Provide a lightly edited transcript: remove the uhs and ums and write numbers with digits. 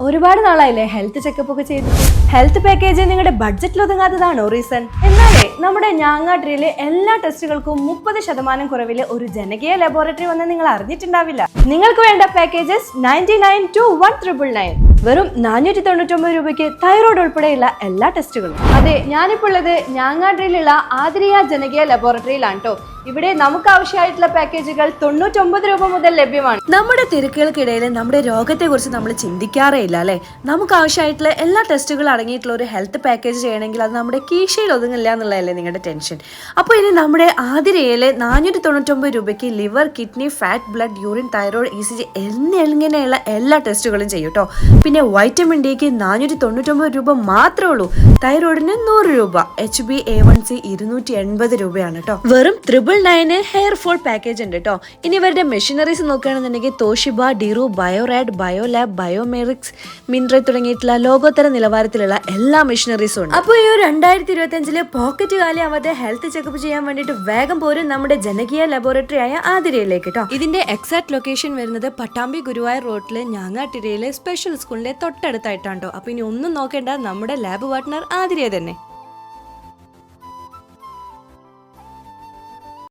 ഒരുപാട് നാളായില്ലേ health checkup ഒക്കെ ചെയ്തിട്ട്? ഹെൽത്ത് പാക്കേജ് നിങ്ങളുടെ ബഡ്ജറ്റിൽ ഒതുങ്ങാത്തതാണോ റീസൺ? എന്നാലേ നമ്മുടെ ഞാങ്ങാട്ടിരിയിലെ എല്ലാ ടെസ്റ്റുകൾക്കും 30% കുറവില് ഒരു ജനകീയ ലബോറട്ടറി വന്ന് നിങ്ങൾ അറിഞ്ഞിട്ടുണ്ടാവില്ല. നിങ്ങൾക്ക് വേണ്ട പാക്കേജസ് 99 to 1999, വെറും 499 രൂപയ്ക്ക് തൈറോയ്ഡ് ഉൾപ്പെടെയുള്ള എല്ലാ ടെസ്റ്റുകളും. അതെ, ഞാനിപ്പോൾ ഉള്ളത് ഞാങ്ങാട്ടിരിയിലുള്ള ആതിരിയ ജനകീയ ലബോറട്ടറിയിലാണ് കേട്ടോ. ഇവിടെ നമുക്ക് ആവശ്യമായിട്ടുള്ള പാക്കേജുകൾ 99 രൂപ മുതൽ ലഭ്യമാണ്. നമ്മുടെ തിരക്കുകൾക്കിടയിൽ നമ്മുടെ രോഗത്തെ കുറിച്ച് നമ്മൾ ചിന്തിക്കാറേ ഇല്ല അല്ലെ. നമുക്ക് ആവശ്യമായിട്ടുള്ള എല്ലാ ടെസ്റ്റുകളും അടങ്ങിയിട്ടുള്ള ഒരു ഹെൽത്ത് പാക്കേജ് ചെയ്യണമെങ്കിൽ അത് നമ്മുടെ കീശയിൽ ഒതുങ്ങില്ല എന്നുള്ളതല്ലേ നിങ്ങളുടെ ടെൻഷൻ. അപ്പോൾ ഇനി നമ്മുടെ ആതിരയിലെ 499 രൂപയ്ക്ക് liver, kidney, fat, blood, urine, thyroid, ECG എന്നിങ്ങനെയുള്ള എല്ലാ ടെസ്റ്റുകളും ചെയ്യും കേട്ടോ. പിന്നെ വൈറ്റമിൻ ഡിക്ക് 499 രൂപ മാത്രമേ ഉള്ളൂ. തൈറോയിഡിന് 100 രൂപ, HbA1c 280 രൂപയാണ് കേട്ടോ. വെറും 999 ഹെയർ ഫോൾ പാക്കേജ് ഉണ്ട് കേട്ടോ. ഇനി ഇവരുടെ മെഷീനറീസ് നോക്കുകയാണെന്നുണ്ടെങ്കിൽ തോഷിബ, ഡിറു, ബയോറാഡ്, ബയോലാബ്, ബയോമെറിക്സ്, മിൻറ തുടങ്ങിയിട്ടുള്ള ലോകോത്തര നിലവാരത്തിലുള്ള എല്ലാ മെഷീനറീസും ഉണ്ട്. അപ്പോൾ ഈ 2025 പോക്കറ്റ് കാലി ആവാതെ ഹെൽത്ത് ചെക്കപ്പ് ചെയ്യാൻ വേണ്ടിയിട്ട് വേഗം പോരും നമ്മുടെ ജനകീയ ലബോറട്ടറി ആയ ആതിരയിലേക്ക് കേട്ടോ. ഇതിന്റെ എക്സാക്ട് ലൊക്കേഷൻ വരുന്നത് പട്ടാമ്പി ഗുരുവായൂർ റോഡിലെ ഞാങ്ങാട്ടിരയിലെ സ്പെഷ്യൽ സ്കൂളിന്റെ തൊട്ടടുത്തായിട്ടാണ് കേട്ടോ. അപ്പൊ ഇനി ഒന്നും നോക്കേണ്ട, നമ്മുടെ ലാബ് പാർട്ട്ണർ ആതിരയെ തന്നെ.